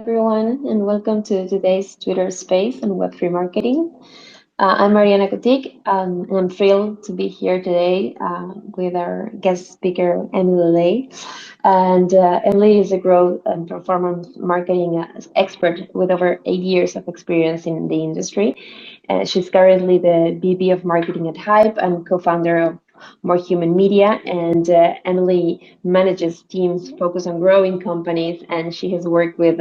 everyone, and welcome to today's Twitter space on Web3 marketing. I'm Mariana Kotik, and I'm thrilled to be here today with our guest speaker, Emily Lai. And Emily is a growth and performance marketing expert with over 8 years of experience in the industry. She's currently the VP of Marketing at Hype and co-founder of More Human Media. And Emily manages teams focused on growing companies, and she has worked with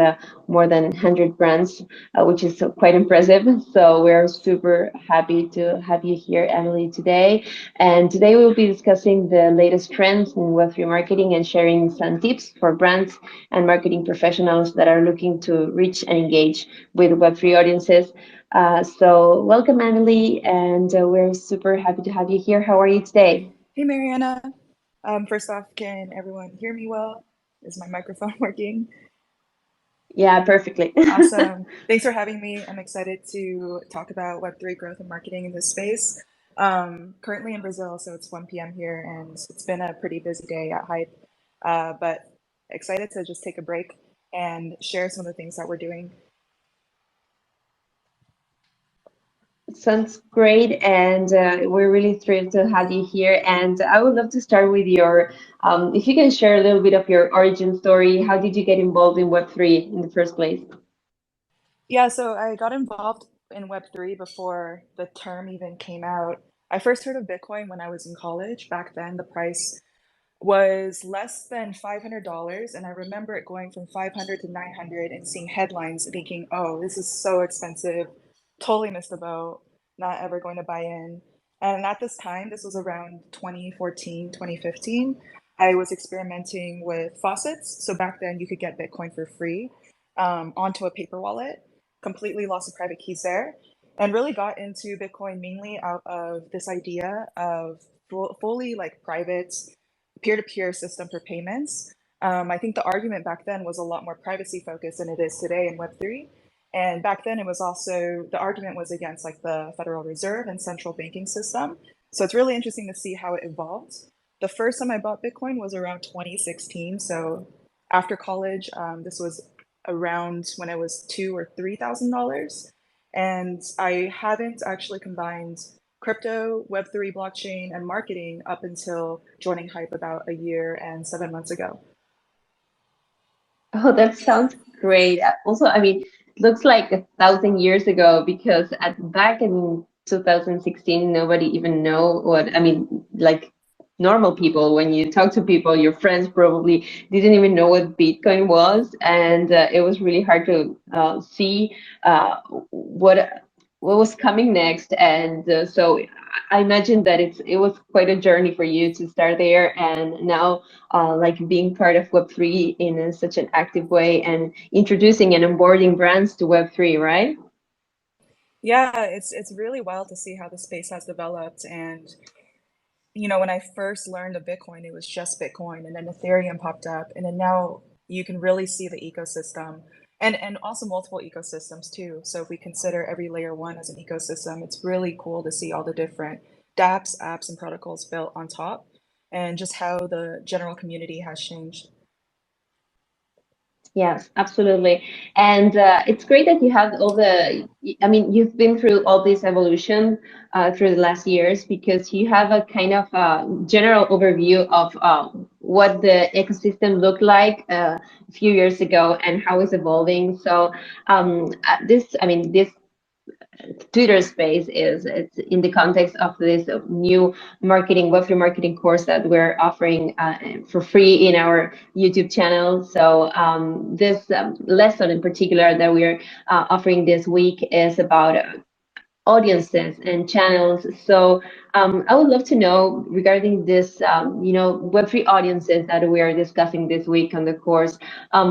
more than 100 brands, which is quite impressive. So we're super happy to have you here, Emily, today. And today we'll be discussing the latest trends in Web3 marketing and sharing some tips for brands and marketing professionals that are looking to reach and engage with Web3 audiences. So welcome, Emily, and we're super happy to have you here. How are you today? Hey Mariana. First off, can everyone hear me well? Is my microphone working? Yeah, perfectly. Awesome. Thanks for having me. I'm excited to talk about Web3 growth and marketing in this space. Currently in Brazil, so it's 1 p.m. here, and it's been a pretty busy day at Hype. But excited to just take a break and share some of the things that we're doing. Sounds great, and we're really thrilled to have you here. And I would love to start with if you can share a little bit of your origin story. How did you get involved in Web3 in the first place? Yeah, so I got involved in Web3 before the term even came out. I first heard of Bitcoin when I was in college. Back then, the price was less than $500, and I remember it going from 500 to 900 and seeing headlines thinking, oh, this is so expensive, totally missed the boat, not ever going to buy in. And at this time, this was around 2014, 2015, I was experimenting with faucets. So back then you could get Bitcoin for free onto a paper wallet, completely lost the private keys there, and really got into Bitcoin mainly out of this idea of fully like private peer-to-peer system for payments. I think the argument back then was a lot more privacy focused than it is today in Web3. And back then it was also, the argument was against like the Federal Reserve and central banking system. So it's really interesting to see how it evolved. The first time I bought Bitcoin was around 2016. So after college, this was around when it was $2,000 or $3,000. And I haven't actually combined crypto, Web3 blockchain, and marketing up until joining Hype about a year and 7 months ago. Oh, that sounds great. Also, I mean, looks like 1,000 years ago because back in 2016, nobody even know what, I mean, like normal people, when you talk to people, your friends probably didn't even know what Bitcoin was. And it was really hard to see what was coming next. And so I imagine that it was quite a journey for you to start there. And now like being part of Web3 in such an active way and introducing and onboarding brands to Web3, right? Yeah, it's really wild to see how the space has developed. And when I first learned of Bitcoin, it was just Bitcoin, and then Ethereum popped up, and then now you can really see the ecosystem, and also multiple ecosystems too. So if we consider every layer one as an ecosystem, it's really cool to see all the different dApps, apps, and protocols built on top, and just how the general community has changed. Yes, absolutely. And it's great that you have I mean, you've been through all this evolution through the last years because you have a kind of general overview of what the ecosystem looked like a few years ago and how it's evolving. So I mean, this Twitter space is it's in the context of this new Web3 marketing course that we're offering for free in our YouTube channel. So this lesson in particular that we're offering this week is about audiences and channels. So I would love to know regarding this, Web3 audiences that we are discussing this week on the course. I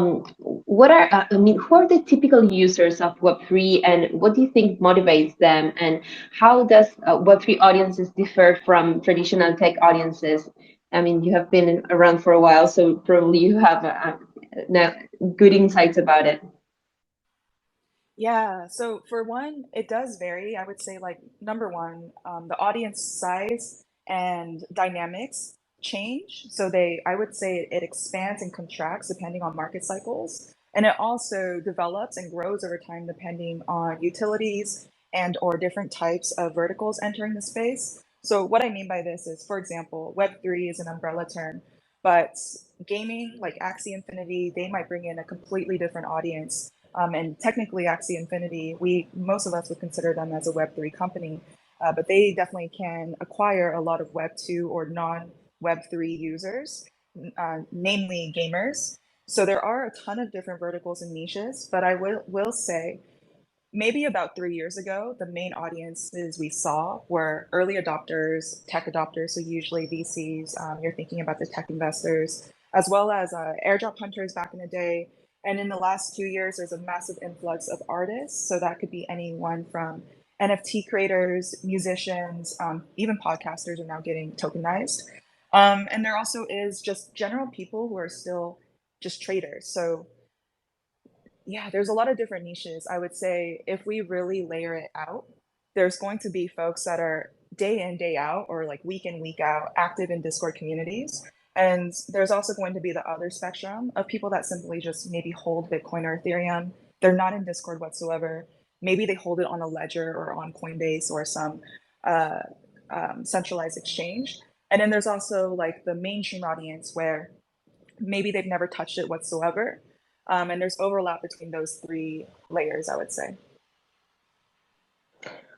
mean, who are the typical users of Web3 and what do you think motivates them? And how does Web3 audiences differ from traditional tech audiences? I mean, you have been around for a while, so probably you have now good insights about it. Yeah, so for one, it does vary. I would say, like, number one, the audience size and dynamics change. I would say it expands and contracts depending on market cycles. And it also develops and grows over time depending on utilities and or different types of verticals entering the space. So what I mean by this is, for example, Web3 is an umbrella term, but gaming like Axie Infinity, they might bring in a completely different audience. And technically, Axie Infinity, most of us would consider them as a Web3 company, but they definitely can acquire a lot of Web2 or non-Web3 users, namely gamers. So there are a ton of different verticals and niches, but I will say maybe about 3 years ago, the main audiences we saw were early adopters, tech adopters, so usually VCs, you're thinking about the tech investors, as well as airdrop hunters back in the day. And in the last 2 years, there's a massive influx of artists. So that could be anyone from NFT creators, musicians, even podcasters are now getting tokenized. And there also is just general people who are still just traders. So yeah, there's a lot of different niches. I would say if we really layer it out, there's going to be folks that are day in, day out, or like week in, week out, active in Discord communities. And there's also going to be the other spectrum of people that simply just maybe hold Bitcoin or Ethereum. They're not in Discord whatsoever. Maybe they hold it on a ledger or on Coinbase or some uh, centralized exchange. And then there's also like the mainstream audience where maybe they've never touched it whatsoever. And there's overlap between those three layers, I would say.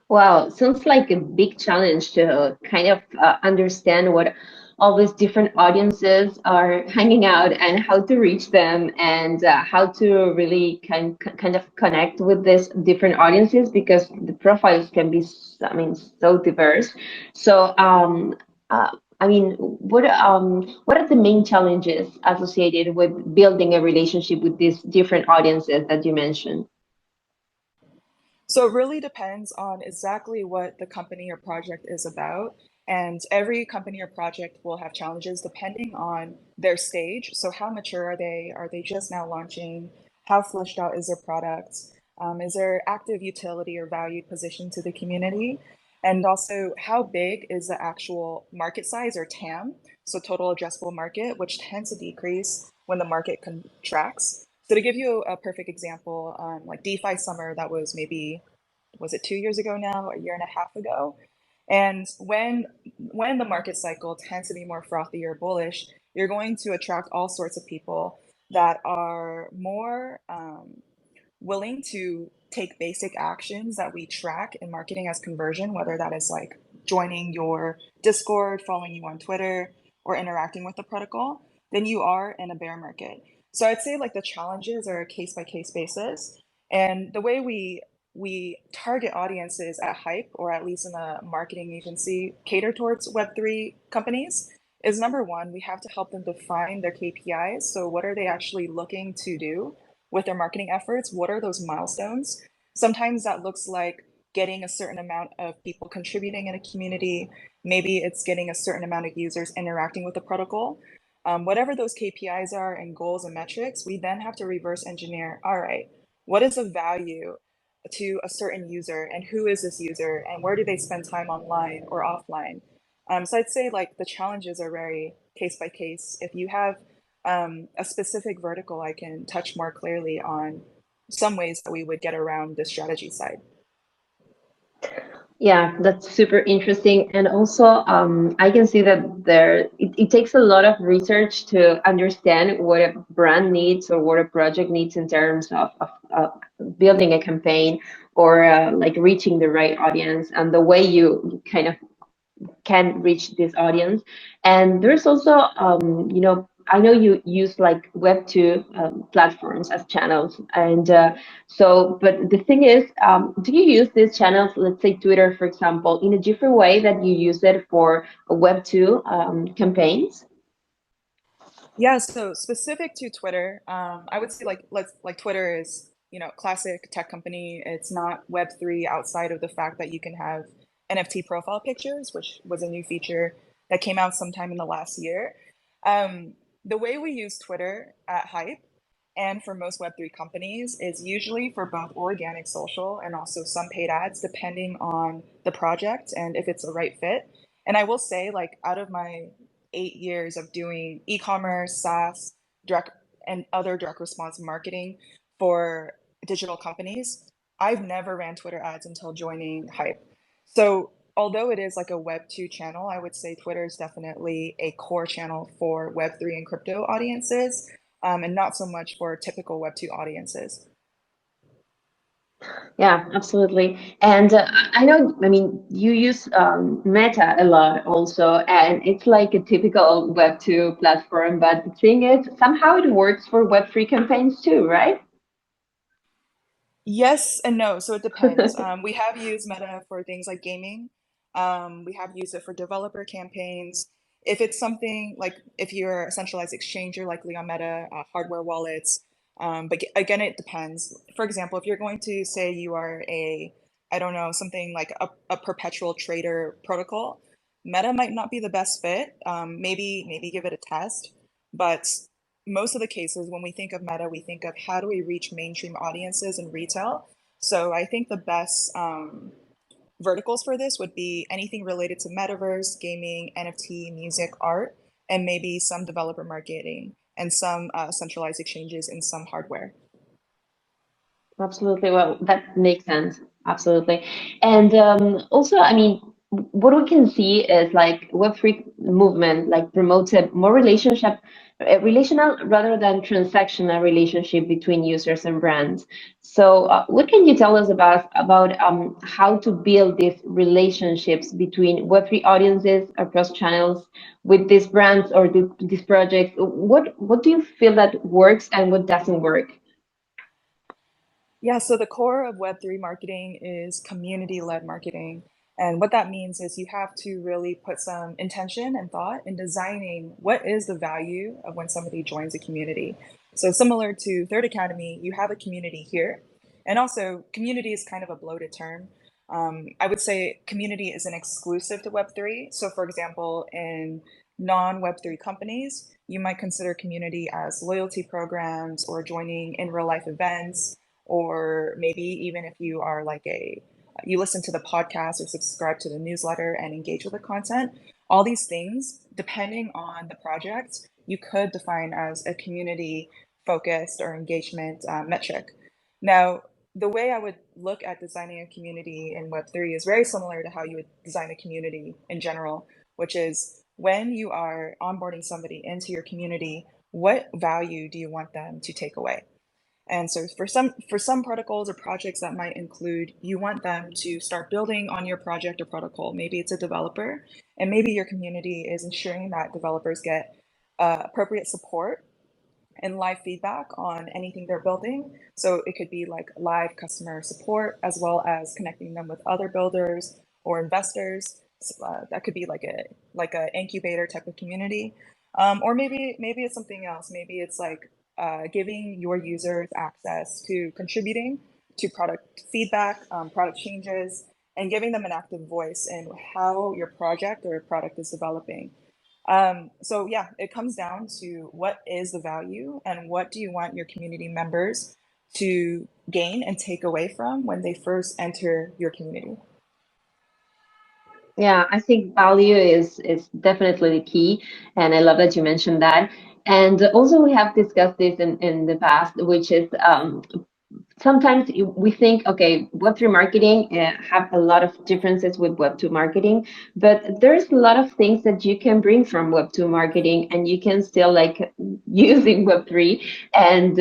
Wow, sounds like a big challenge to kind of understand what all these different audiences are hanging out and how to reach them and how to really kind of connect with these different audiences because the profiles can be, I mean, so diverse. So, I mean, what are the main challenges associated with building a relationship with these different audiences that you mentioned? So it really depends on exactly what the company or project is about. And every company or project will have challenges depending on their stage. So how mature are they? Are they just now launching? How fleshed out is their product? Is there active utility or value position to the community? And also, how big is the actual market size or TAM? So total addressable market, which tends to decrease when the market contracts. So to give you a perfect example, like DeFi summer, that was maybe, was it 2 years ago now, a year and a half ago? And when the market cycle tends to be more frothy or bullish, you're going to attract all sorts of people that are more willing to take basic actions that we track in marketing as conversion, whether that is like joining your Discord, following you on Twitter, or interacting with the protocol, than you are in a bear market. So I'd say like the challenges are a case by case basis. And the way we target audiences at Hype, or at least in a marketing agency, cater towards Web3 companies is number one, we have to help them define their KPIs. So what are they actually looking to do with their marketing efforts? What are those milestones? Sometimes that looks like getting a certain amount of people contributing in a community. Maybe it's getting a certain amount of users interacting with the protocol. Whatever those KPIs are and goals and metrics, we then have to reverse engineer. All right, what is the value to a certain user and who is this user and where do they spend time online or offline? So I'd say like the challenges are very case by case. If you have a specific vertical, I can touch more clearly on some ways that we would get around the strategy side. Yeah, that's super interesting. And also, I can see that it takes a lot of research to understand what a brand needs or what a project needs in terms of building a campaign or like reaching the right audience and the way you kind of can reach this audience. And there's also, I know you use like Web2 platforms as channels. And but the thing is, do you use these channels, let's say Twitter, for example, in a different way that you use it for Web2 campaigns? Yeah, so specific to Twitter, I would say like Twitter is, classic tech company. It's not Web3 outside of the fact that you can have NFT profile pictures, which was a new feature that came out sometime in the last year. Um, the way we use Twitter at Hype and for most Web3 companies is usually for both organic social and also some paid ads, depending on the project and if it's the right fit. And I will say, like, out of my 8 years of doing e-commerce, SaaS, direct and other direct response marketing for digital companies. I've never ran Twitter ads until joining Hype. So although it is like a Web2 channel, I would say Twitter is definitely a core channel for Web3 and crypto audiences, and not so much for typical Web2 audiences. Yeah, absolutely. And I know, I mean, you use Meta a lot also, and it's like a typical Web2 platform, but the thing is, somehow it works for Web3 campaigns too, right? Yes and no. So it depends. We have used Meta for things like gaming. We have used it for developer campaigns. If it's something like if you're a centralized exchange, you're likely on Meta, hardware wallets. Again, it depends. For example, if you're going to say you are I don't know, something like a perpetual trader protocol, Meta might not be the best fit. Maybe give it a test. But most of the cases, when we think of Meta, we think of how do we reach mainstream audiences in retail. So I think the best verticals for this would be anything related to metaverse, gaming, NFT, music, art, and maybe some developer marketing and some centralized exchanges and some hardware. Absolutely. Well, that makes sense. Absolutely. And also, I mean, what we can see is like Web3 movement like promotes a more relational rather than transactional relationship between users and brands. So, what can you tell us about how to build these relationships between Web3 audiences across channels with these brands or these projects? What do you feel that works and what doesn't work? Yeah, so the core of Web3 marketing is community-led marketing. And what that means is you have to really put some intention and thought in designing what is the value of when somebody joins a community. So similar to Third Academy, you have a community here. And also, community is kind of a bloated term. I would say community isn't exclusive to Web3. So for example, in non-Web3 companies, you might consider community as loyalty programs or joining in real life events, or maybe even if you are like you listen to the podcast or subscribe to the newsletter and engage with the content, all these things, depending on the project, you could define as a community focused or engagement metric. Now, the way I would look at designing a community in Web3 is very similar to how you would design a community in general, which is when you are onboarding somebody into your community, what value do you want them to take away? And so for some protocols or projects that might include you want them to start building on your project or protocol. Maybe it's a developer, and maybe your community is ensuring that developers get appropriate support and live feedback on anything they're building. So it could be like live customer support as well as connecting them with other builders or investors. That could be like a incubator type of community, or maybe it's something else. Maybe it's like giving your users access to contributing to product feedback, product changes, and giving them an active voice in how your project or product is developing. So yeah, it comes down to what is the value and what do you want your community members to gain and take away from when they first enter your community. Yeah, I think value is definitely the key, and I love that you mentioned that. And also, we have discussed this in the past, which is sometimes we think, okay, Web3 marketing have a lot of differences with Web2 marketing, but there's a lot of things that you can bring from Web2 marketing and you can still like use in Web3. And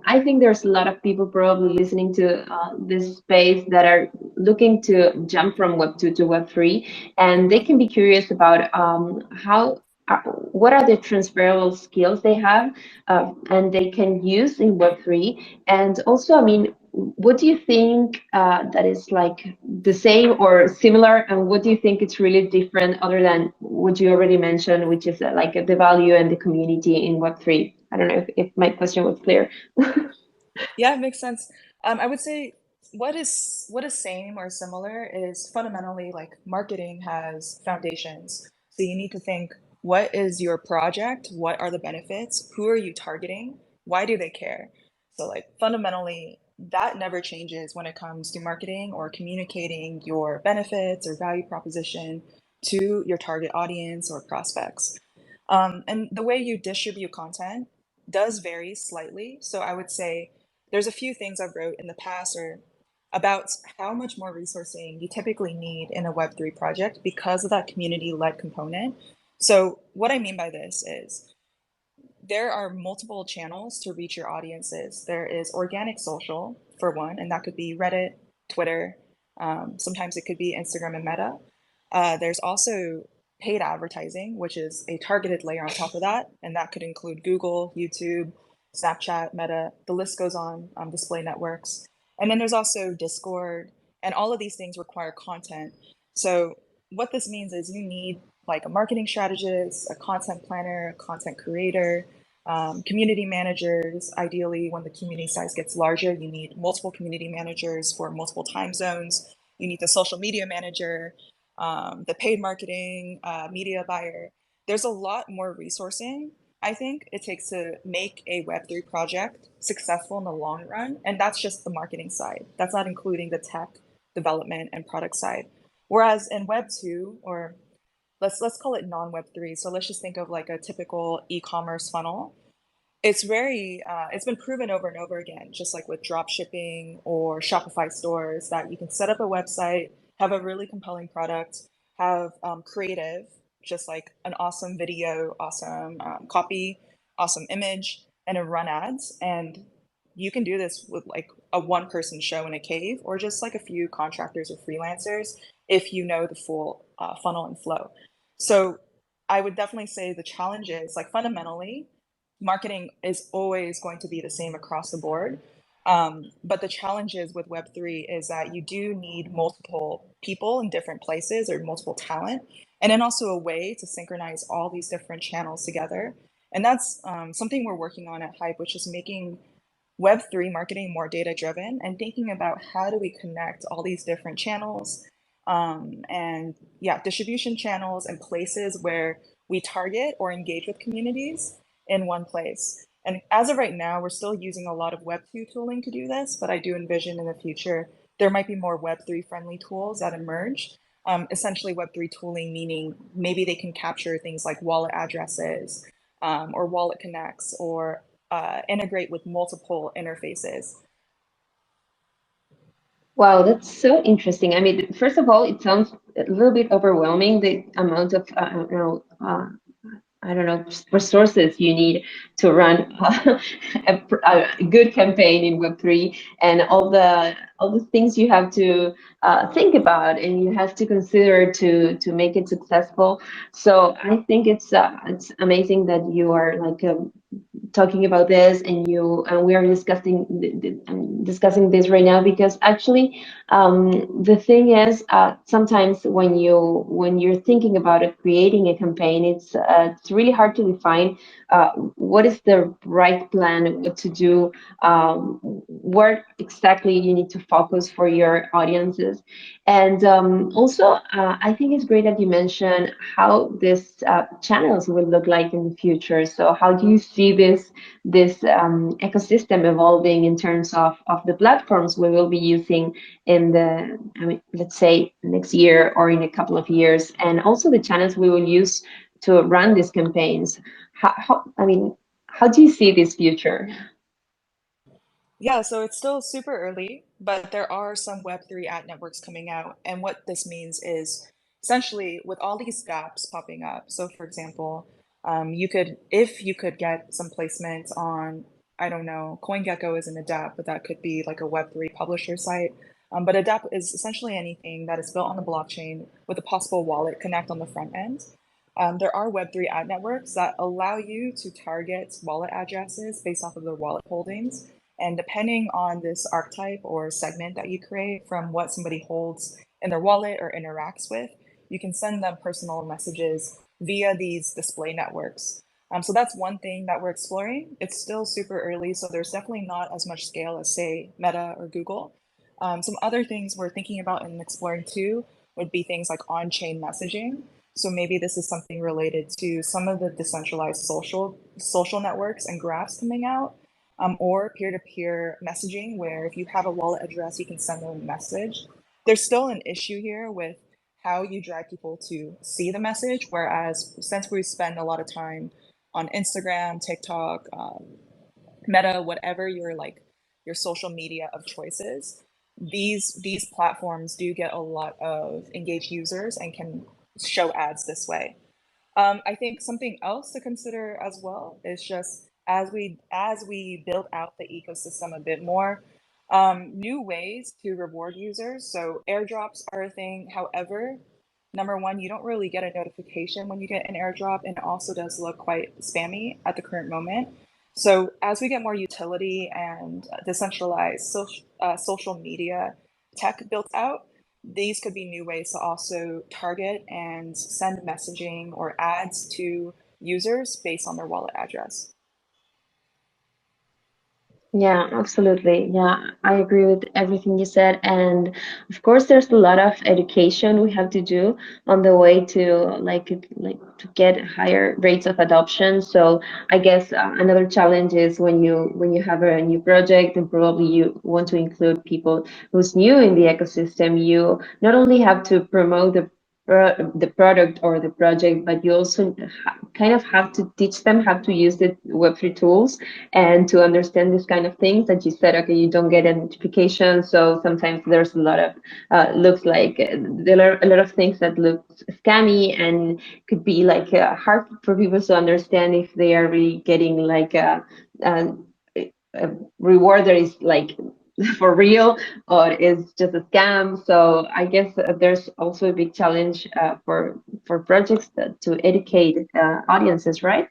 I think there's a lot of people probably listening to this space that are looking to jump from Web2 to Web3, and they can be curious about what are the transferable skills they have and they can use in Web3. And also, I mean, what do you think that is like the same or similar, and what do you think it's really different other than what you already mentioned, which is the value and the community in Web3? I don't know if my question was clear. Yeah, it makes sense. I would say what is same or similar is fundamentally like marketing has foundations. So you need to think, what is your project? What are the benefits? Who are you targeting? Why do they care? So like fundamentally, that never changes when it comes to marketing or communicating your benefits or value proposition to your target audience or prospects. And the way you distribute content does vary slightly. So I would say there's a few things I've wrote in the past or about how much more resourcing you typically need in a Web3 project because of that community-led component. So what I mean by this is there are multiple channels to reach your audiences. There is organic social, for one, and that could be Reddit, Twitter, sometimes it could be Instagram and Meta. There's also paid advertising, which is a targeted layer on top of that, and that could include Google, YouTube, Snapchat, Meta, the list goes on, display networks. And then there's also Discord, and all of these things require content. So what this means is you need like a marketing strategist, a content planner, a content creator, community managers. Ideally, when the community size gets larger, you need multiple community managers for multiple time zones. You need the social media manager, the paid marketing, media buyer. There's a lot more resourcing, I think, it takes to make a Web3 project successful in the long run. And that's just the marketing side. That's not including the tech development and product side. Whereas in Web2, or let's call it non-Web3, so let's just think of like a typical e-commerce funnel. It's been proven over and over again, just like with drop shipping or Shopify stores, that you can set up a website, have a really compelling product, have creative, just like an awesome video, awesome copy, awesome image, and a run ads. And you can do this with like a one person show in a cave or just like a few contractors or freelancers if you know the full funnel and flow. So I would definitely say the challenge is like fundamentally, marketing is always going to be the same across the board. But the challenges with Web3 is that you do need multiple people in different places or multiple talent, and then also a way to synchronize all these different channels together. And that's something we're working on at Hype, which is making Web3 marketing more data driven and thinking about how do we connect all these different channels and yeah, distribution channels and places where we target or engage with communities in one place. And as of right now, we're still using a lot of Web2 tooling to do this, but I do envision in the future there might be more Web3 friendly tools that emerge. Essentially, Web3 tooling meaning maybe they can capture things like wallet addresses or wallet connects or integrate with multiple interfaces. Wow, that's so interesting. I mean, first of all, it sounds a little bit overwhelming, the amount of, I don't know, resources you need to run a good campaign in Web3, and all the things you have to think about and you have to consider to make it successful. So I think it's amazing that you are like talking about this, and we are discussing this right now, because actually the thing is, sometimes when you're thinking about it, creating a campaign, it's really hard to define what is the right plan, what to do, where exactly you need to focus for your audiences. And also, I think it's great that you mentioned how this channels will look like in the future. So how do you see this ecosystem evolving in terms of the platforms we will be using in the, I mean, let's say next year or in a couple of years, and also the channels we will use to run these campaigns? I mean, how do you see this future? Yeah, so it's still super early, but there are some Web3 ad networks coming out. And what this means is essentially with all these gaps popping up. So, for example, if you could get some placement on, I don't know, CoinGecko is an adapt, but that could be like a Web3 publisher site. But adapt is essentially anything that is built on the blockchain with a possible wallet connect on the front end. There are Web3 ad networks that allow you to target wallet addresses based off of their wallet holdings. And depending on this archetype or segment that you create from what somebody holds in their wallet or interacts with, you can send them personal messages via these display networks. So that's one thing that we're exploring. It's still super early, so there's definitely not as much scale as, say, Meta or Google. Some other things we're thinking about and exploring too would be things like on-chain messaging. So maybe this is something related to some of the decentralized social networks and graphs coming out, or peer-to-peer messaging, where if you have a wallet address, you can send them a message. There's still an issue here with how you drive people to see the message, whereas since we spend a lot of time on Instagram, TikTok, Meta, whatever your like your social media of choices, these platforms do get a lot of engaged users and can show ads this way. I think something else to consider as well is just as we build out the ecosystem a bit more, new ways to reward users. So airdrops are a thing. However, number one, you don't really get a notification when you get an airdrop, and it also does look quite spammy at the current moment. So as we get more utility and decentralized social media tech built out, these could be new ways to also target and send messaging or ads to users based on their wallet address. Yeah, absolutely. Yeah, I agree with everything you said. And of course, there's a lot of education we have to do on the way to to get higher rates of adoption. So I guess another challenge is when you have a new project and probably you want to include people who's new in the ecosystem, you not only have to promote the product or the project, but you also kind of have to teach them how to use the Web3 tools and to understand this kind of things that you said. Okay, you don't get a notification, so sometimes there's a lot of looks like there are a lot of things that look scammy and could be like hard for people to understand if they are really getting like a reward that is like for real or is just a scam. So I guess there's also a big challenge for projects to educate audiences, right?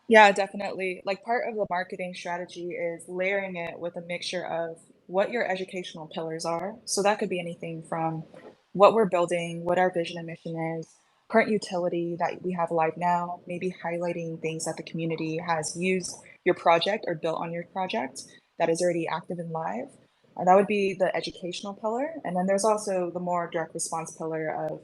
Yeah, definitely. Like part of the marketing strategy is layering it with a mixture of what your educational pillars are. So that could be anything from what we're building, what our vision and mission is, current utility that we have live now, maybe highlighting things that the community has used your project or built on your project that is already active and live. That would be the educational pillar. And then there's also the more direct response pillar of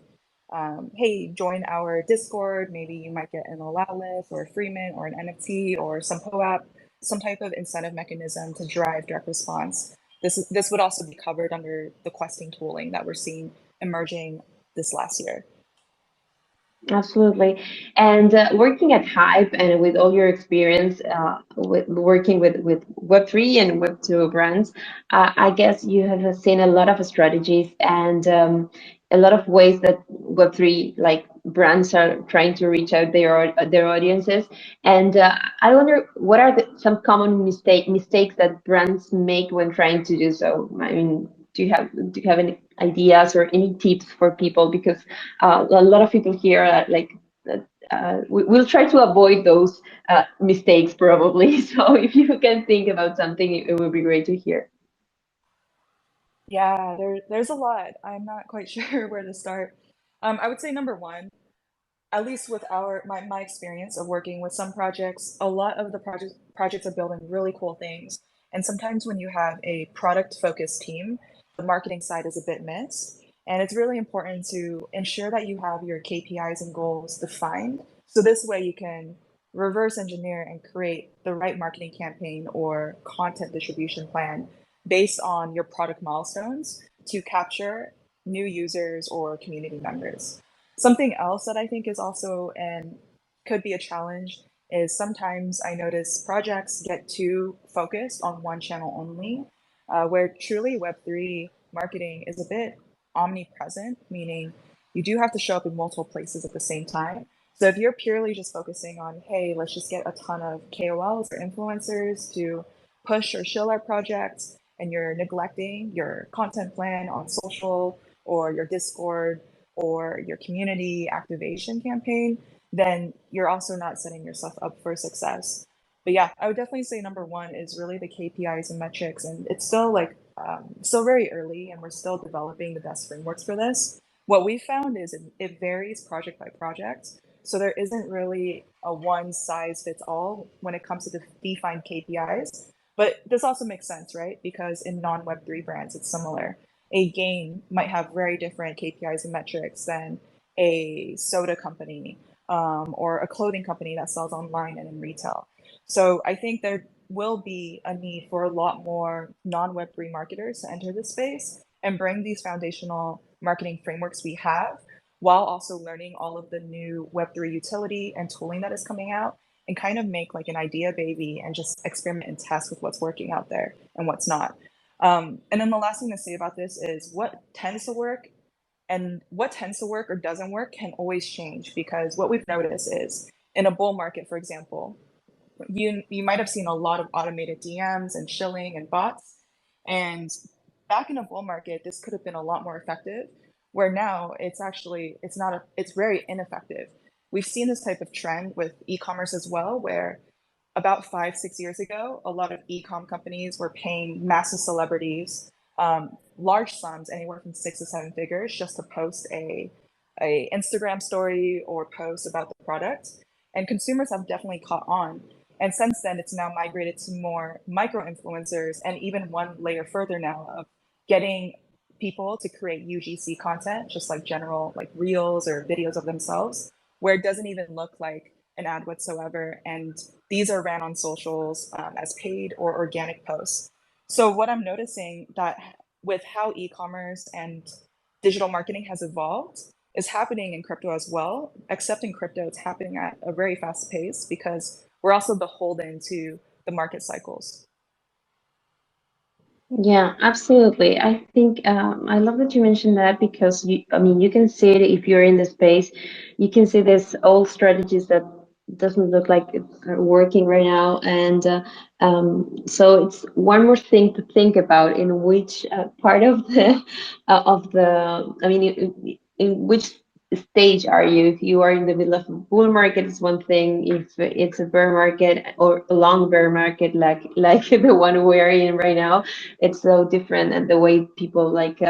hey, join our Discord. Maybe you might get an allow list or a free mint or an NFT or some POAP, some type of incentive mechanism to drive direct response. This would also be covered under the questing tooling that we're seeing emerging this last year. Absolutely. And working at Hype and with all your experience with working with Web3 and Web2 brands, I guess you have seen a lot of strategies and a lot of ways that Web3 like brands are trying to reach out their audiences. And I wonder what are some common mistakes that brands make when trying to do so? I mean, do you have any ideas or any tips for people? Because a lot of people here are like we'll try to avoid those mistakes probably. So if you can think about something, it would be great to hear. Yeah, there's a lot. I'm not quite sure where to start. I would say number one, at least with my experience of working with some projects, a lot of the projects are building really cool things. And sometimes when you have a product focused team, the marketing side is a bit missed. And it's really important to ensure that you have your KPIs and goals defined. So this way you can reverse engineer and create the right marketing campaign or content distribution plan based on your product milestones to capture new users or community members. Something else that I think is also and could be a challenge is sometimes I notice projects get too focused on one channel only, where truly Web3 marketing is a bit omnipresent, meaning you do have to show up in multiple places at the same time. So if you're purely just focusing on, hey, let's just get a ton of KOLs or influencers to push or shill our projects, and you're neglecting your content plan on social or your Discord or your community activation campaign, then you're also not setting yourself up for success. But yeah, I would definitely say number one is really the KPIs and metrics, and it's still like still very early, and we're still developing the best frameworks for this. What we found is it varies project by project, so there isn't really a one size fits all when it comes to the defined KPIs. But this also makes sense, right? Because in non Web3 brands, it's similar. A game might have very different KPIs and metrics than a soda company or a clothing company that sells online and in retail. So I think there will be a need for a lot more non Web3 marketers to enter this space and bring these foundational marketing frameworks we have while also learning all of the new Web3 utility and tooling that is coming out, and kind of make like an idea baby and just experiment and test with what's working out there and what's not. And then the last thing to say about this is what tends to work or doesn't work can always change, because what we've noticed is in a bull market, for example, you might have seen a lot of automated DMs and shilling and bots. And back in a bull market, this could have been a lot more effective. Where now it's not it's very ineffective. We've seen this type of trend with e-commerce as well, where about 5, 6 years ago, a lot of e-com companies were paying massive celebrities large sums, anywhere from 6 to 7 figures, just to post a Instagram story or post about the product. And consumers have definitely caught on. And since then, it's now migrated to more micro influencers, and even one layer further now of getting people to create UGC content, just like general like reels or videos of themselves, where it doesn't even look like an ad whatsoever. And these are ran on socials as paid or organic posts. So what I'm noticing that with how e-commerce and digital marketing has evolved is happening in crypto as well, except in crypto, it's happening at a very fast pace because we're also beholden to the market cycles. Yeah, absolutely. I think I love that you mentioned that because I mean, you can see it if you're in the space. You can see there's old strategies that doesn't look like it's working right now, and so it's one more thing to think about in which part of the. I mean, in which stage are you? If you are in the middle of a bull market, it's one thing. If it's a bear market or a long bear market, like the one we're in right now, it's so different, and the way people like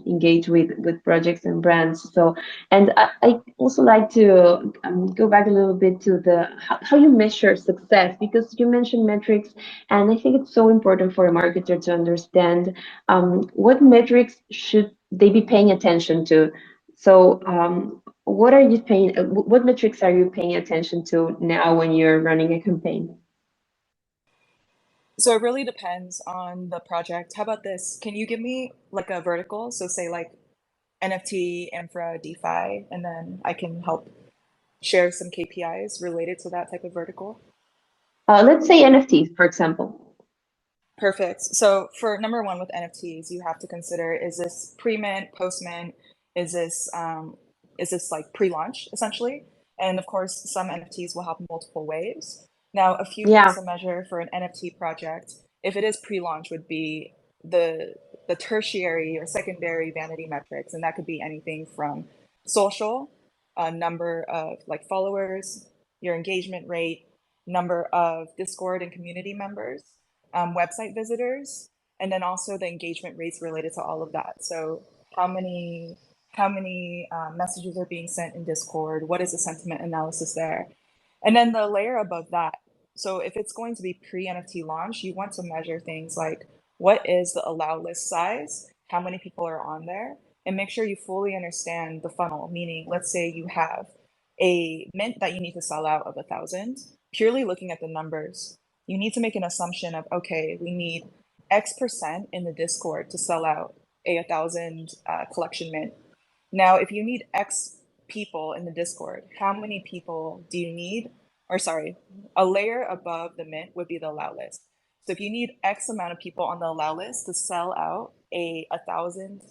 engage with projects and brands. So and I also like to go back a little bit to the how you measure success, because you mentioned metrics, and I think it's so important for a marketer to understand what metrics should they be paying attention to. So what are you paying what metrics are you paying attention to now when you're running a campaign? So it really depends on the project. How about this? Can you give me like a vertical? So say like NFT, infra, DeFi, and then I can help share some KPIs related to that type of vertical. Let's say NFTs, for example. Perfect. So for number one with NFTs, you have to consider, is this pre-mint, post-mint? Is this like pre-launch essentially? And of course, some NFTs will have multiple waves. Now, a few things Yeah. to measure for an NFT project, if it is pre-launch, would be the the tertiary or secondary vanity metrics, and that could be anything from social, number of like followers, your engagement rate, number of Discord and community members, website visitors, and then also the engagement rates related to all of that. So how many messages are being sent in Discord? What is the sentiment analysis there? And then the layer above that. So if it's going to be pre-NFT launch, you want to measure things like what is the allow list size, how many people are on there, and make sure you fully understand the funnel. Meaning, let's say you have a mint that you need to sell out of 1,000, purely looking at the numbers, you need to make an assumption of, okay, we need X% in the Discord to sell out a 1,000 collection mint. Now, if you need X people in the Discord, how many people do you need? Or sorry, a layer above the mint would be the allow list. So if you need X amount of people on the allow list to sell out a 1,000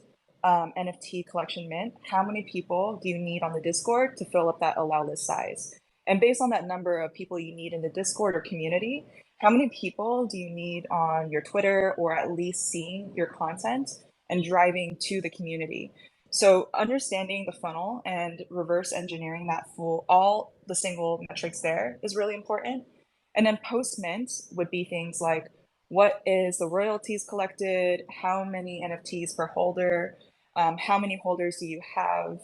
NFT collection mint, how many people do you need on the Discord to fill up that allow list size? And based on that number of people you need in the Discord or community, how many people do you need on your Twitter or at least seeing your content and driving to the community? So understanding the funnel and reverse engineering that full all the single metrics there is really important. And then post mint would be things like what is the royalties collected, how many NFTs per holder, how many holders do you have,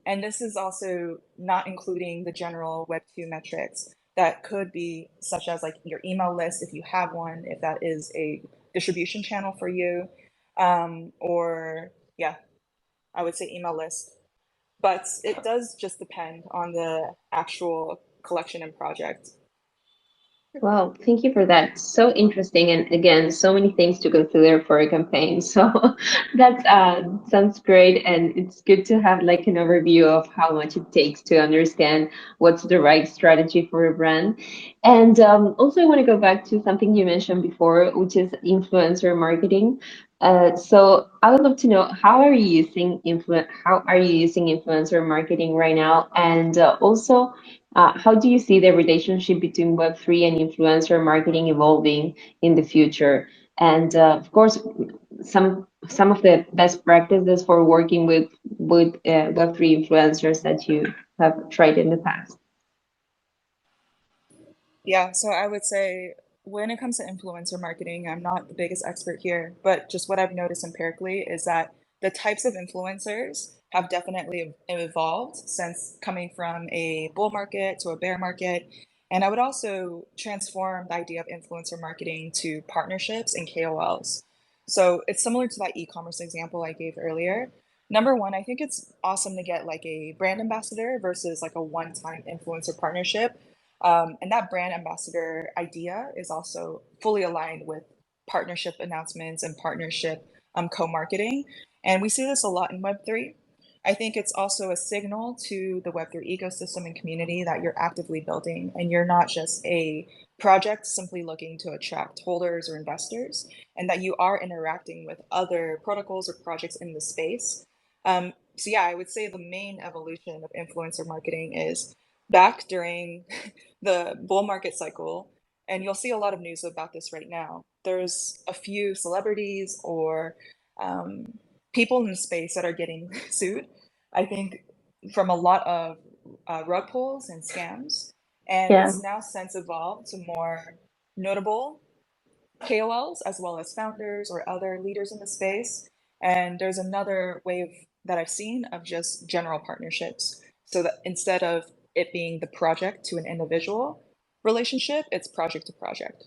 and this is also not including the general Web2 metrics that could be such as like your email list, if you have one, if that is a distribution channel for you, or yeah, I would say email list. But it does just depend on the actual collection and project. Well, thank you for that. So interesting, and again, so many things to consider for a campaign. So that sounds great, and it's good to have like an overview of how much it takes to understand what's the right strategy for a brand. And also, I want to go back to something you mentioned before, which is influencer marketing. So I would love to know how are you using influencer marketing right now, and also. How do you see the relationship between Web3 and influencer marketing evolving in the future? And of course, some of the best practices for working with Web3 influencers that you have tried in the past. Yeah, so I would say when it comes to influencer marketing, I'm not the biggest expert here, but just what I've noticed empirically is that the types of influencers have definitely evolved since coming from a bull market to a bear market. And I would also transform the idea of influencer marketing to partnerships and KOLs. So it's similar to that e-commerce example I gave earlier. Number one, I think it's awesome to get like a brand ambassador versus like a one-time influencer partnership, and that brand ambassador idea is also fully aligned with partnership announcements and partnership co-marketing. And we see this a lot in Web3. I think it's also a signal to the Web3 ecosystem and community that you're actively building and you're not just a project simply looking to attract holders or investors, and that you are interacting with other protocols or projects in the space. So, yeah, I would say the main evolution of influencer marketing is back during the bull market cycle, and you'll see a lot of news about this right now. There's a few celebrities or um, people in the space that are getting sued, I think, from a lot of rug pulls and scams. And Yeah. it's now since evolved to more notable KOLs as well as founders or other leaders in the space. And there's another wave that I've seen of just general partnerships. So that instead of it being the project to an individual relationship, it's project to project.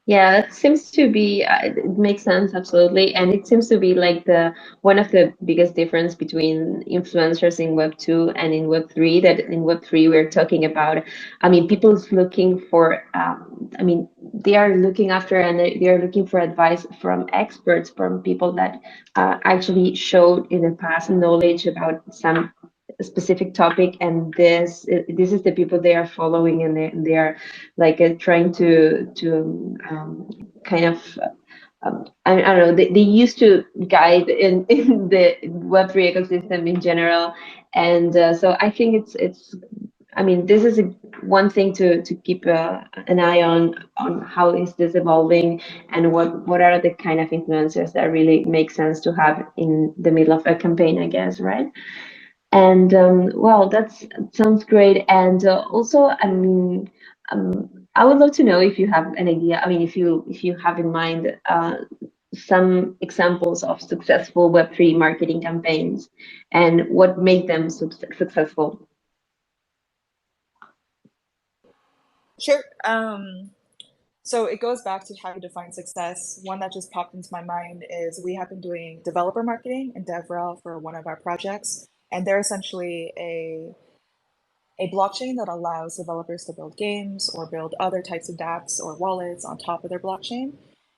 Yeah, that seems to be, it makes sense, absolutely. And it seems to be like the one of the biggest difference between influencers in Web 2 and in Web 3, that in Web 3 we're talking about, I mean, people's looking for, I mean, they are looking after and they are looking for advice from experts, from people that actually showed in the past knowledge about some specific topic, and this is the people they are following, and they are like trying to kind of I don't know, they used to guide in the Web3 ecosystem in general, and so I think it's I mean, this is one thing to keep an eye on how is this evolving, and what are the kind of influencers that really make sense to have in the middle of a campaign, I guess, right? And well, that sounds great. And also, I mean, I would love to know if you have an idea. I mean, if you have in mind some examples of successful Web3 marketing campaigns and what made them successful. Sure. So it goes back to how you define success. One that just popped into my mind is we have been doing developer marketing and DevRel for one of our projects, and they're essentially a blockchain that allows developers to build games or build other types of dApps or wallets on top of their blockchain.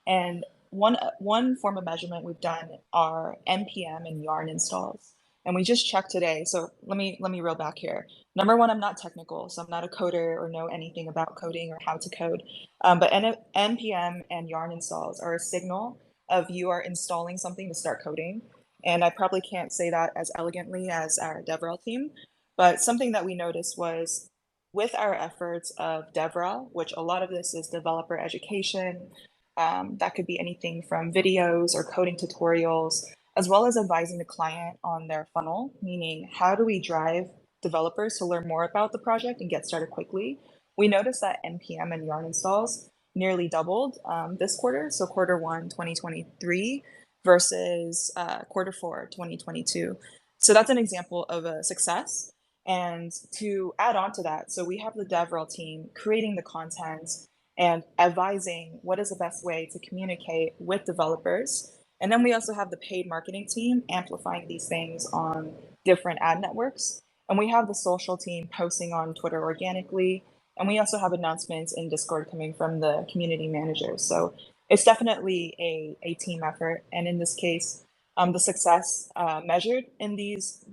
And one form of measurement we've done are npm and yarn installs. And we just checked today. So let me reel back here. Number one, I'm not technical, so I'm not a coder or know anything about coding or how to code. But npm and yarn installs are a signal of you are installing something to start coding. And I probably can't say that as elegantly as our DevRel team, but something that we noticed was with our efforts of DevRel, which a lot of this is developer education, that could be anything from videos or coding tutorials, as well as advising the client on their funnel, meaning how do we drive developers to learn more about the project and get started quickly. We noticed that NPM and Yarn installs nearly doubled this quarter, so quarter one 2023 versus quarter four 2022. So that's an example of a success. And to add on to that, so we have the DevRel team creating the content and advising what is the best way to communicate with developers. And then we also have the paid marketing team amplifying these things on different ad networks. And we have the social team posting on Twitter organically And we also have announcements in Discord coming from the community managers. So it's definitely a team effort. And in this case, the success measured in these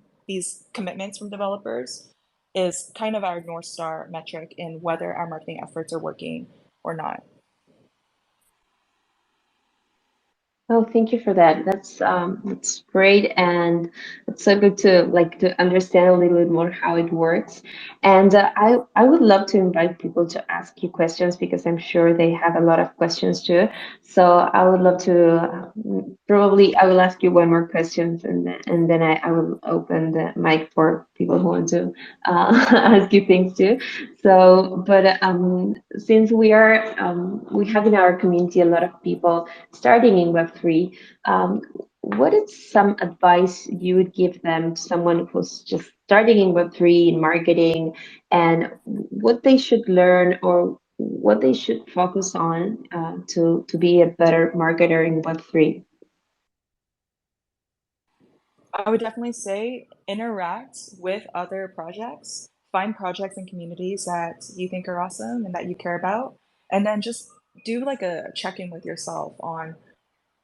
commitments from developers is kind of our North Star metric in whether our marketing efforts are working or not. Oh, thank you for that. That's great, and it's so good to like to understand a little bit more how it works. And I would love to invite people to ask you questions because I'm sure they have a lot of questions too. So I would love to probably I will ask you one more question, and then I will open the mic for people who want to ask you things too. So, but since we have in our community a lot of people starting in Web3, what is some advice you would give them to someone who's just starting in Web3 in marketing and what they should learn or what they should focus on to be a better marketer in Web3? I would definitely say interact with other projects, find projects and communities that you think are awesome and that you care about, and then just do like a check-in with yourself on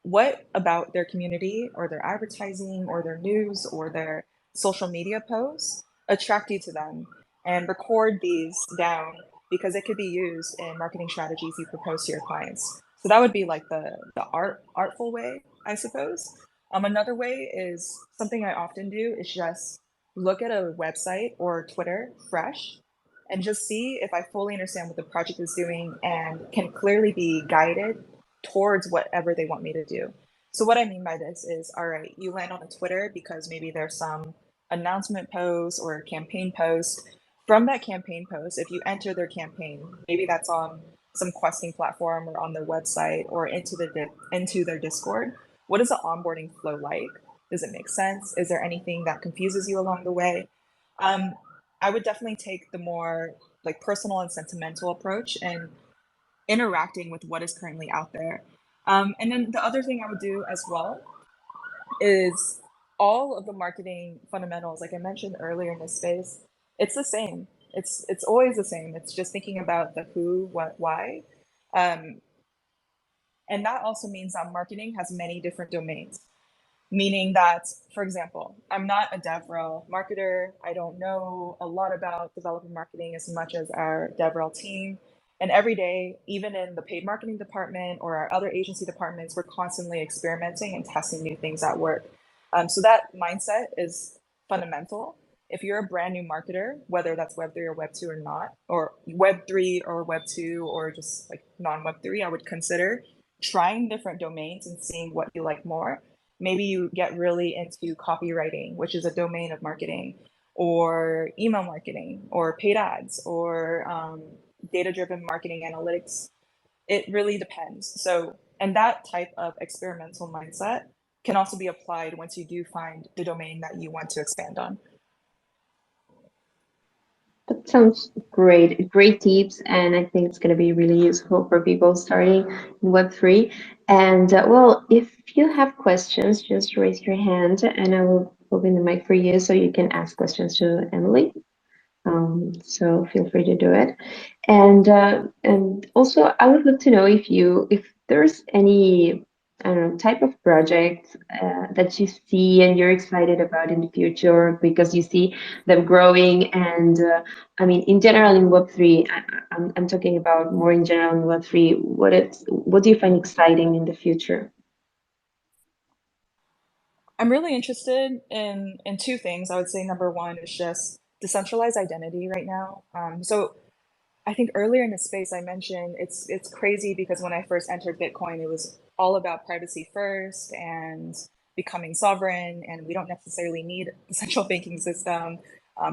what about their community or their advertising or their news or their social media posts attract you to them, and record these down because it could be used in marketing strategies you propose to your clients. So that would be like the artful way, I suppose. Another way is something I often do is just look at a website or Twitter fresh and just see if I fully understand what the project is doing and can clearly be guided towards whatever they want me to do. So what I mean by this is, all right, you land on a Twitter because maybe there's some announcement post or campaign post. From that campaign post, if you enter their campaign, maybe that's on some questing platform or on their website or into their Discord. What is the onboarding flow like? Does it make sense? Is there anything that confuses you along the way? Um, I would definitely take the more like personal and sentimental approach and interacting with what is currently out there. And then the other thing I would do as well is all of the marketing fundamentals, like I mentioned earlier in this space, it's the same. It's always the same. It's just thinking about the who, what, why. Um, and that also means that marketing has many different domains, meaning that, for example, I'm not a DevRel marketer. I don't know a lot about developer marketing as much as our DevRel team. And every day, even in the paid marketing department or our other agency departments, we're constantly experimenting and testing new things at work. So that mindset is fundamental. If you're a brand new marketer, whether that's Web3 or Web2 or not, or Web3 or Web2 or just like non Web3, I would consider trying different domains and seeing what you like more. Maybe you get really into copywriting, which is a domain of marketing, or email marketing, or paid ads, or data driven marketing analytics. It really depends. So, and that type of experimental mindset can also be applied once you do find the domain that you want to expand on. That sounds great. Great tips, and I think it's going to be really useful for people starting in Web3. And well, if you have questions, just raise your hand and I will open the mic for you so you can ask questions to Emily. So feel free to do it. And also, I would love to know if there's any I don't know type of project that you see and you're excited about in the future because you see them growing. And I mean, in general, in Web3, I'm talking about more in general in Web3. What do you find exciting in the future? I'm really interested in two things. I would say number one is just decentralized identity right now. So I think earlier in the space I mentioned it's crazy because when I first entered Bitcoin, it was all about privacy first and becoming sovereign, and we don't necessarily need a central banking system.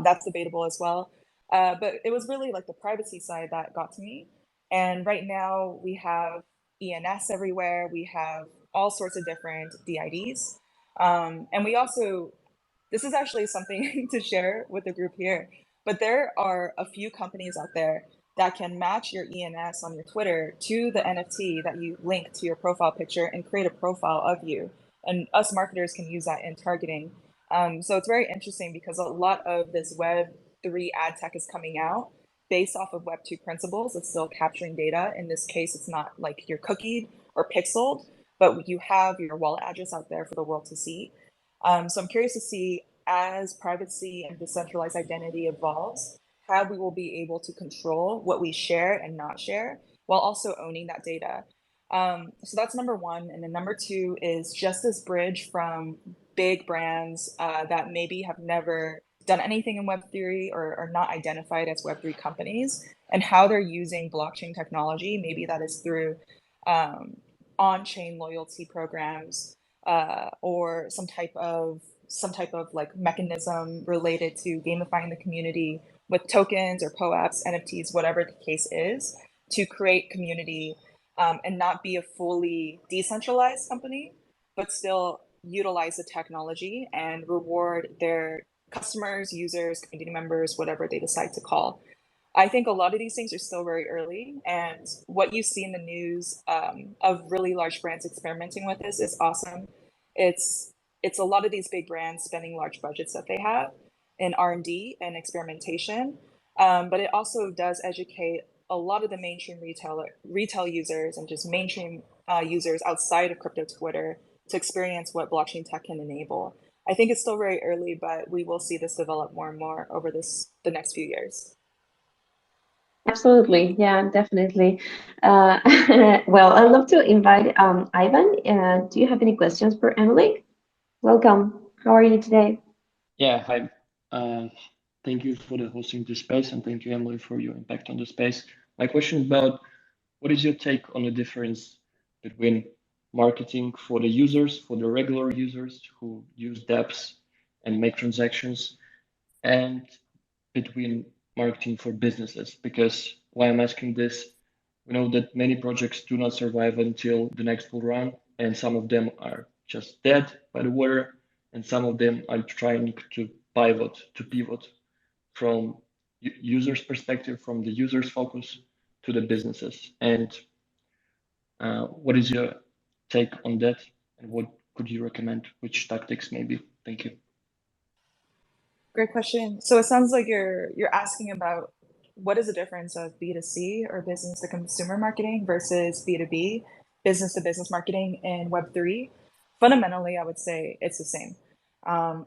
That's debatable as well. But it was really like the privacy side that got to me. And right now we have ENS everywhere. We have all sorts of different DIDs. And we also, this is actually something to share with the group here, but there are a few companies out there that can match your ENS on your Twitter to the NFT that you link to your profile picture and create a profile of you. And us marketers can use that in targeting. So it's very interesting because a lot of this Web3 ad tech is coming out. based off of Web2 principles. It's still capturing data. In this case, it's not like you're cookied or pixeled, but you have your wallet address out there for the world to see. So I'm curious to see, as privacy and decentralized identity evolves, how we will be able to control what we share and not share while also owning that data. So that's number one. And then number two is just this bridge from big brands that maybe have never done anything in Web3 or are not identified as Web3 companies, and how they're using blockchain technology. Maybe that is through on-chain loyalty programs or some type of like mechanism related to gamifying the community with tokens or POAPs, NFTs, whatever the case is, to create community and not be a fully decentralized company, but still utilize the technology and reward their customers, users, community members, whatever they decide to call. I think a lot of these things are still very early, and what you see in the news of really large brands experimenting with this is awesome. It's it's a lot of these big brands spending large budgets that they have in R&D and experimentation, but it also does educate a lot of the mainstream retail users and just mainstream users outside of crypto Twitter to experience what blockchain tech can enable. I think it's still very early, but we will see this develop more and more over the next few years. Absolutely. Yeah, definitely. Uh, well, I'd love to invite Ivan. Do you have any questions for Emily? Welcome. How are you today? Yeah, hi. Uh, Thank you for the hosting the space, and thank you, Emily, for your impact on the space. My question is about what is your take on the difference between marketing for the users, for the regular users who use dApps and make transactions, and between marketing for businesses? Because why I'm asking this, we know that many projects do not survive until the next bull run, and some of them are just dead by the water, and some of them are trying to pivot from users' perspective, from the users' focus to the businesses. And what is your take on that? And what could you recommend? Which tactics maybe? Thank you. Great question. So it sounds like you're asking about what is the difference of B2C or business to consumer marketing versus B2B, business to business marketing in Web3. Fundamentally, I would say it's the same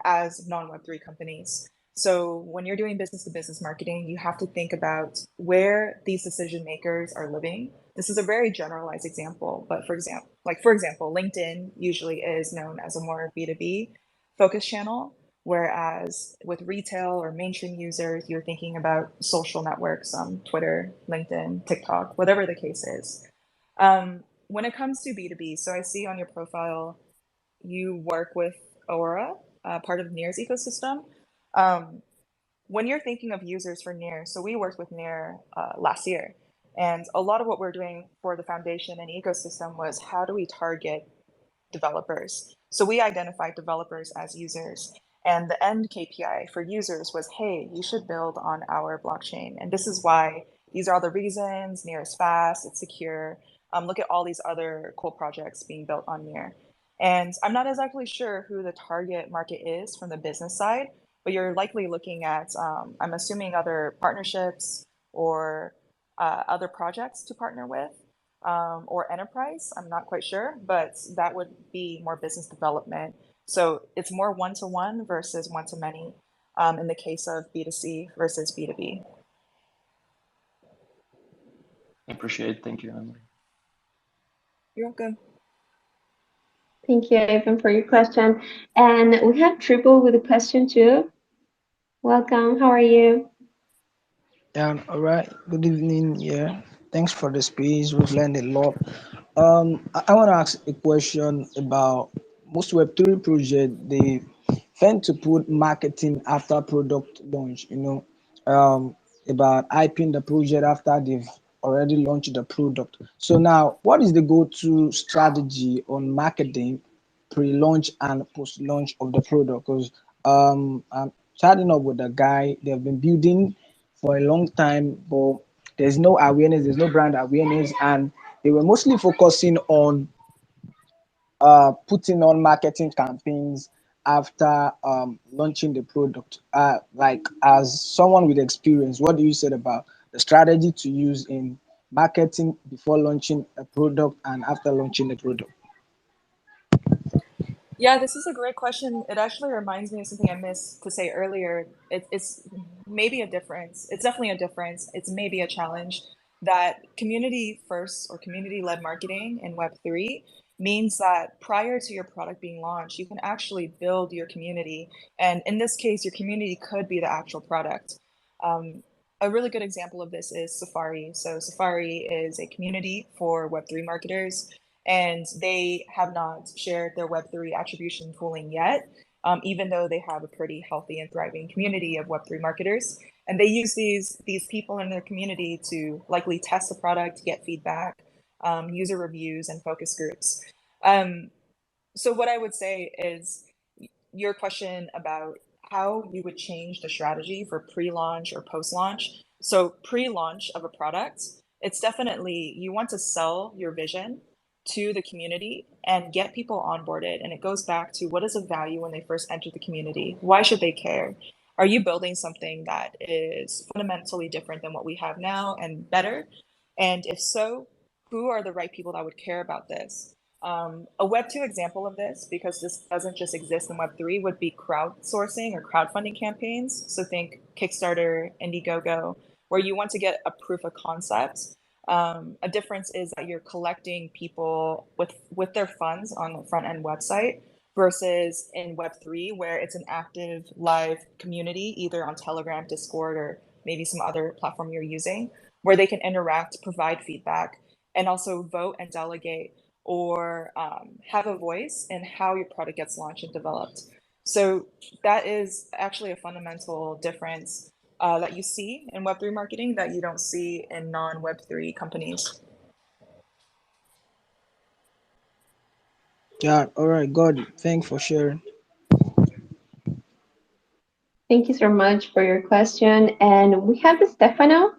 as non-Web3 companies. So when you're doing business to business marketing, you have to think about where these decision makers are living. This is a very generalized example, but for example, LinkedIn usually is known as a more B2B focused channel. Whereas with retail or mainstream users, you're thinking about social networks, Twitter, LinkedIn, TikTok, whatever the case is. When it comes to B2B, so I see on your profile you work with Aura, part of Near's ecosystem. Um, when you're thinking of users for Near, so we worked with Near last year, and a lot of what we're doing for the foundation and ecosystem was how do we target developers. So we identified developers as users. And the end KPI for users was, hey, you should build on our blockchain. And this is why these are all the reasons. Near is fast, it's secure. Look at all these other cool projects being built on Near. And I'm not exactly sure who the target market is from the business side, but you're likely looking at, I'm assuming, other partnerships or other projects to partner with or enterprise. I'm not quite sure, but that would be more business development. So it's more one-to-one versus one-to-many in the case of B2C versus B2B. I appreciate it. Thank you, Emily. You're welcome. Thank you, Ivan, for your question. And we have Triple with a question too. Welcome. How are you? Yeah, all right. Good evening. Yeah, thanks for the space. We've learned a lot. I want to ask a question about most Web3 projects. They tend to put marketing after product launch. About hyping the project after they've already launched the product. So now, what is the go-to strategy on marketing pre-launch and post-launch of the product? Because I'm chatting up with a guy. They've been building for a long time, but there's no awareness, there's no brand awareness, and they were mostly focusing on putting on marketing campaigns after launching the product. Like as someone with experience, what do you say about the strategy to use in marketing before launching a product and after launching the product? Yeah, this is a great question. It actually reminds me of something I missed to say earlier. It's maybe a difference. It's definitely a difference. It's maybe a challenge that community first or community led marketing in Web3 means that prior to your product being launched, you can actually build your community. And in this case, your community could be the actual product. Um, a really good example of this is Safari. So, Safari is a community for Web3 marketers, and they have not shared their Web3 attribution tooling yet, even though they have a pretty healthy and thriving community of Web3 marketers. And they use these people in their community to likely test the product, get feedback, user reviews, and focus groups. Um, so what I would say is your question about how you would change the strategy for pre-launch or post-launch. So pre-launch of a product, it's definitely you want to sell your vision to the community and get people onboarded. And it goes back to what is of value when they first enter the community? Why should they care? Are you building something that is fundamentally different than what we have now and better? And if so, who are the right people that would care about this? A Web2 example of this, because this doesn't just exist in Web3, would be crowdsourcing or crowdfunding campaigns. So think Kickstarter, Indiegogo, where you want to get a proof of concept. A difference is that you're collecting people with their funds on the front end website versus in Web3, where it's an active live community, either on Telegram, Discord, or maybe some other platform you're using, where they can interact, provide feedback, and also vote and delegate or have a voice in how your product gets launched and developed. So that is actually a fundamental difference that you see in Web3 marketing that you don't see in non-Web3 companies. Yeah, all right, God, thanks for sharing. Thank you so much for your question. And we have Stefano.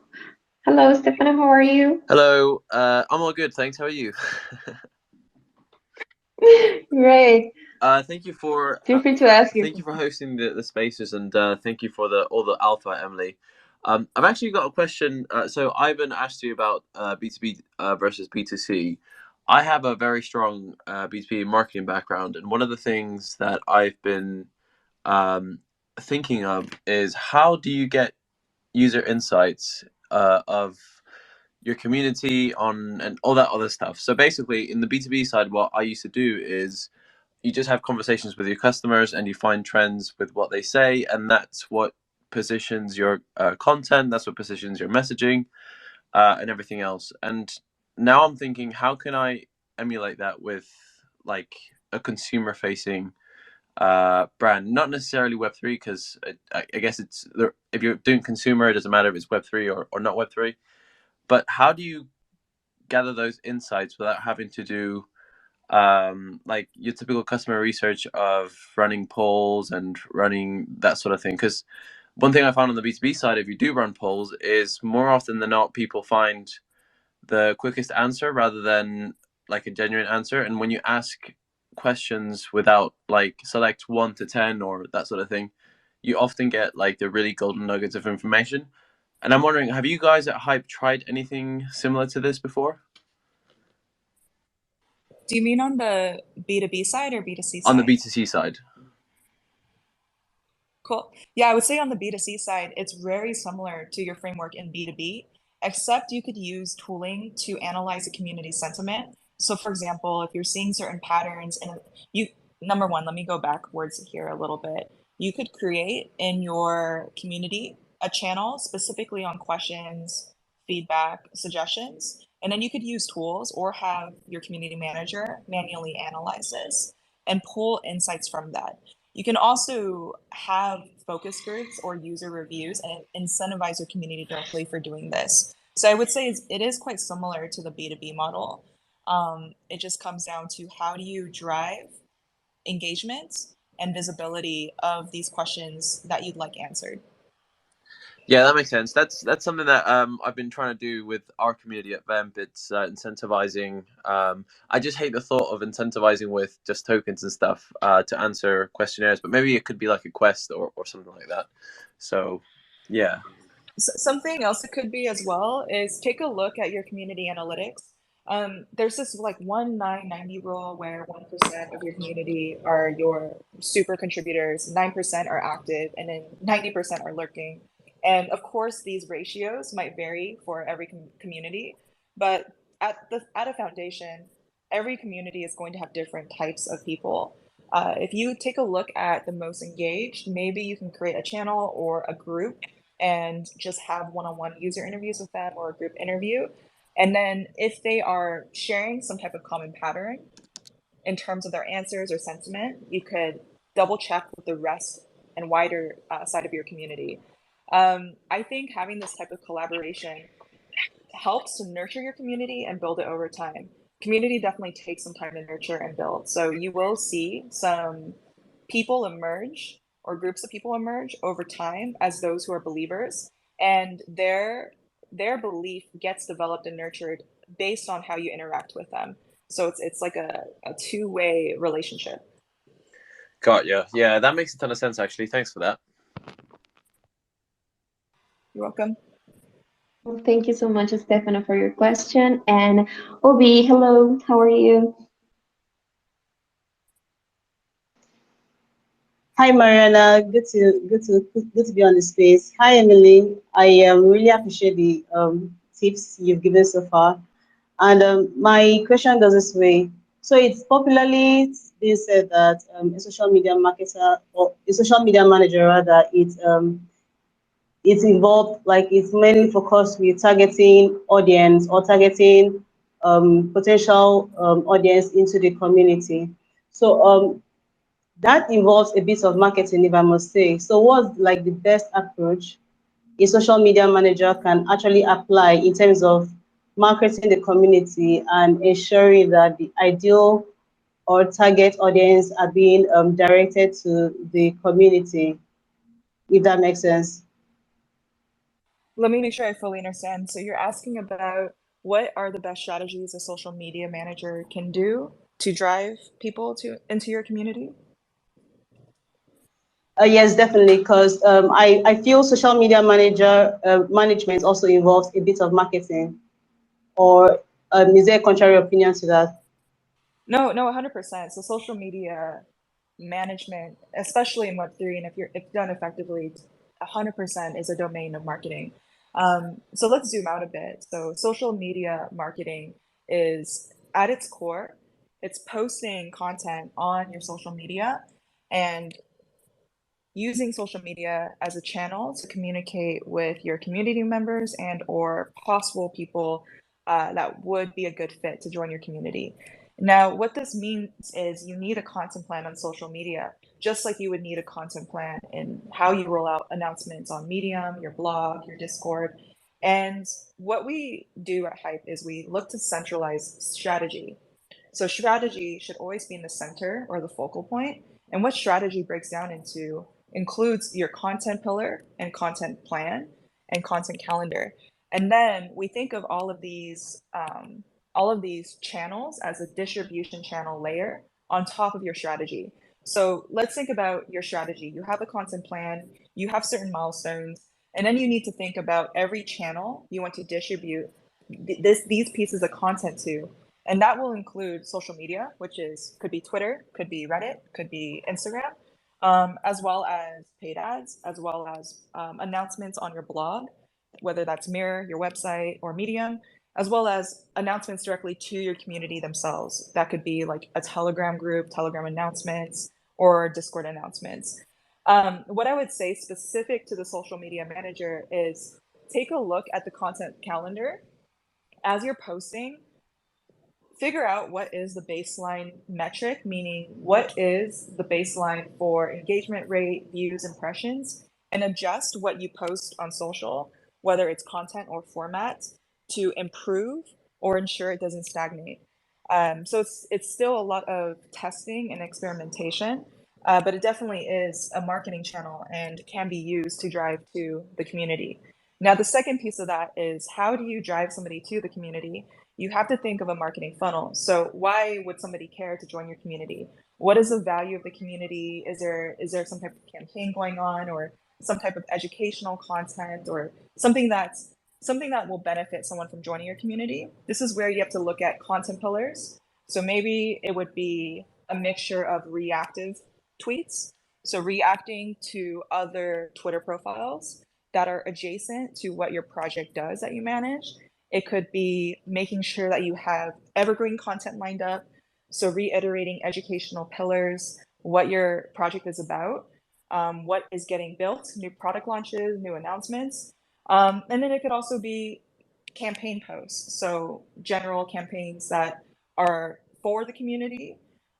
Hello, Stefano, how are you? Hello, I'm all good, thanks. How are you? Great. Thank you for Feel free to ask your thank you for hosting the spaces, and thank you for all the alpha, Emily. I've actually got a question. So Ivan asked you about B2B versus B2C. I have a very strong B2B marketing background, and one of the things that I've been thinking of is how do you get user insights of your community on and all that other stuff. So basically, in the B2B side, what I used to do is you just have conversations with your customers and you find trends with what they say, and that's what positions your content, that's what positions your messaging, and everything else. And now I'm thinking, how can I emulate that with like a consumer facing brand, not necessarily Web3, because I guess it's if you're doing consumer, it doesn't matter if it's Web3 or not Web3. But how do you gather those insights without having to do like your typical customer research of running polls and running that sort of thing? Because one thing I found on the B2B side, if you do run polls, is more often than not people find the quickest answer rather than like a genuine answer. And when you ask questions without like select 1 to 10 or that sort of thing, you often get like the really golden nuggets of information. And I'm wondering, have you guys at Hype tried anything similar to this before? Do you mean on the B2B side or B2C On the side? B2C side. Cool. Yeah, I would say on the B2C side, it's very similar to your framework in B2B, except you could use tooling to analyze the community sentiment. So for example, if you're seeing certain patterns and you, number one, let me go backwards here a little bit. You could create in your community a channel specifically on questions, feedback, suggestions, and then you could use tools or have your community manager manually analyze this and pull insights from that. You can also have focus groups or user reviews and incentivize your community directly for doing this. So I would say it is quite similar to the B2B model. It just comes down to how do you drive engagement and visibility of these questions that you'd like answered. Yeah, that makes sense. That's something that I've been trying to do with our community at Vemp. It's incentivizing. I just hate the thought of incentivizing with just tokens and stuff to answer questionnaires, but maybe it could be like a quest or something like that. So, yeah. Something else it could be as well is take a look at your community analytics. There's this like 1-9-90 rule where 1% of your community are your super contributors, 9% are active, and then 90% are lurking. And of course, these ratios might vary for every community, but at a foundation, every community is going to have different types of people. If you take a look at the most engaged, maybe you can create a channel or a group and just have one-on-one user interviews with them or a group interview. And then if they are sharing some type of common pattern in terms of their answers or sentiment, you could double check with the rest and wider side of your community. I think having this type of collaboration helps to nurture your community and build it over time. Community definitely takes some time to nurture and build. So you will see some people emerge or groups of people emerge over time as those who are believers, and their belief gets developed and nurtured based on how you interact with them. So it's like a two-way relationship. Got you. Yeah, that makes a ton of sense, actually. Thanks for that. You're welcome. Well, thank you so much, Stefano, for your question. And Obi, hello, how are you? Hi Mariana, good to be on the space. Hi Emily, I really appreciate the tips you've given so far. And my question goes this way. So it's popularly been said that a social media marketer or a social media manager rather, it's involved, like it's mainly focused with targeting audience or targeting potential audience into the community. So that involves a bit of marketing, if I must say. So what's like the best approach a social media manager can actually apply in terms of marketing the community and ensuring that the ideal or target audience are being directed to the community, if that makes sense? Let me make sure I fully understand. So you're asking about what are the best strategies a social media manager can do to drive people to into your community? Yes, definitely, because I feel social media manager management also involves a bit of marketing, or is there a contrary opinion to that? No, 100%. So social media management, especially in Web3, and if done effectively, 100% is a domain of marketing. So let's zoom out a bit. So social media marketing is at its core, it's posting content on your social media and using social media as a channel to communicate with your community members and or possible people that would be a good fit to join your community. Now, what this means is you need a content plan on social media, just like you would need a content plan in how you roll out announcements on Medium, your blog, your Discord. And what we do at Hype is we look to centralize strategy. So strategy should always be in the center or the focal point. And what strategy breaks down into includes your content pillar and content plan and content calendar. And then we think of all of these channels as a distribution channel layer on top of your strategy. So let's think about your strategy. You have a content plan, you have certain milestones, and then you need to think about every channel you want to distribute these pieces of content to. And that will include social media, which is could be Twitter, could be Reddit, could be Instagram, as well as paid ads, as well as announcements on your blog, whether that's Mirror, your website, or Medium, as well as announcements directly to your community themselves. That could be like a Telegram group, Telegram announcements, or Discord announcements. What I would say specific to the social media manager is take a look at the content calendar as you're posting. Figure out what is the baseline metric, meaning what is the baseline for engagement rate, views, impressions, and adjust what you post on social, whether it's content or format, to improve or ensure it doesn't stagnate. So it's still a lot of testing and experimentation, but it definitely is a marketing channel and can be used to drive to the community. Now, the second piece of that is how do you drive somebody to the community? You have to think of a marketing funnel. So why would somebody care to join your community? What is the value of the community? Is there some type of campaign going on, or some type of educational content or something that will benefit someone from joining your community. This is where you have to look at content pillars. So maybe it would be a mixture of reactive tweets, so reacting to other Twitter profiles that are adjacent to what your project does that you manage. It could be making sure that you have evergreen content lined up, so reiterating educational pillars, what your project is about, what is getting built, new product launches, new announcements. And then it could also be campaign posts, so general campaigns that are for the community.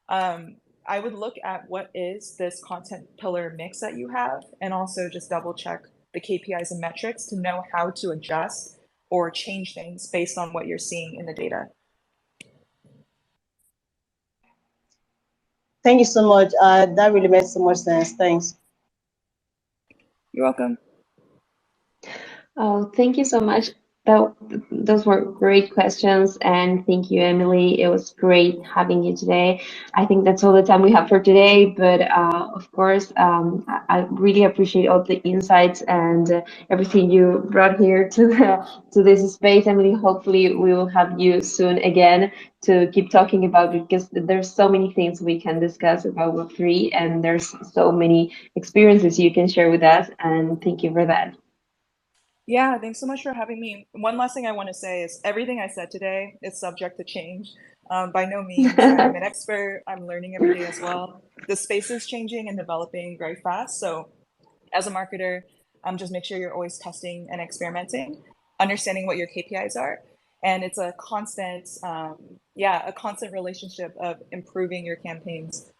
I would look at what is this content pillar mix that you have, and also just double check the KPIs and metrics to know how to adjust or change things based on what you're seeing in the data. Thank you so much. That really makes so much sense. Thanks. You're welcome. Oh, thank you so much. Those were great questions, and thank you, Emily. It was great having you today. I think that's all the time we have for today, but of course, I really appreciate all the insights and everything you brought here to to this space, Emily. Hopefully, we will have you soon again to keep talking about it, because there's so many things we can discuss about Web3, and there's so many experiences you can share with us, and thank you for that. Yeah, thanks so much for having me. One last thing I want to say is everything I said today is subject to change. By no means I'm an expert. I'm learning every day as well. The space is changing and developing very fast. So as a marketer, just make sure you're always testing and experimenting, understanding what your KPIs are. And it's a constant, a constant relationship of improving your campaigns.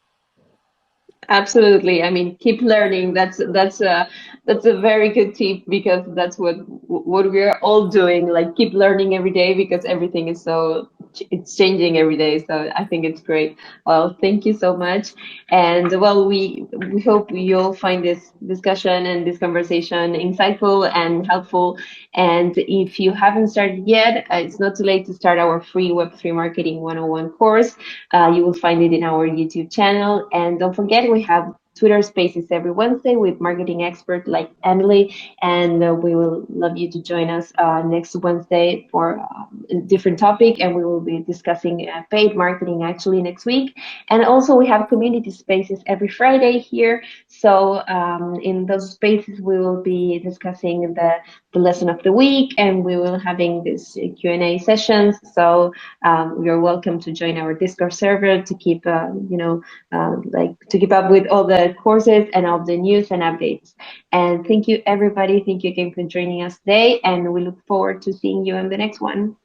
Absolutely. I mean, keep learning. That's a very good tip, because that's what we're all doing. Like, keep learning every day, because everything is it's changing every day. So I think it's great. Well, thank you so much. And well, we hope you'll find this discussion and this conversation insightful and helpful. And if you haven't started yet, it's not too late to start our free Web3 Marketing 101 course. You will find it in our YouTube channel. And don't forget, we have Twitter Spaces every Wednesday with marketing expert like Emily, and we will love you to join us next Wednesday for a different topic, and we will be discussing paid marketing actually next week. And also we have community spaces every Friday here. So in those spaces we will be discussing the lesson of the week, and we will having this Q&A sessions. So you're welcome to join our Discord server to keep to keep up with all the courses and all the news and updates. And thank you, everybody. Thank you again for joining us today, and we look forward to seeing you in the next one.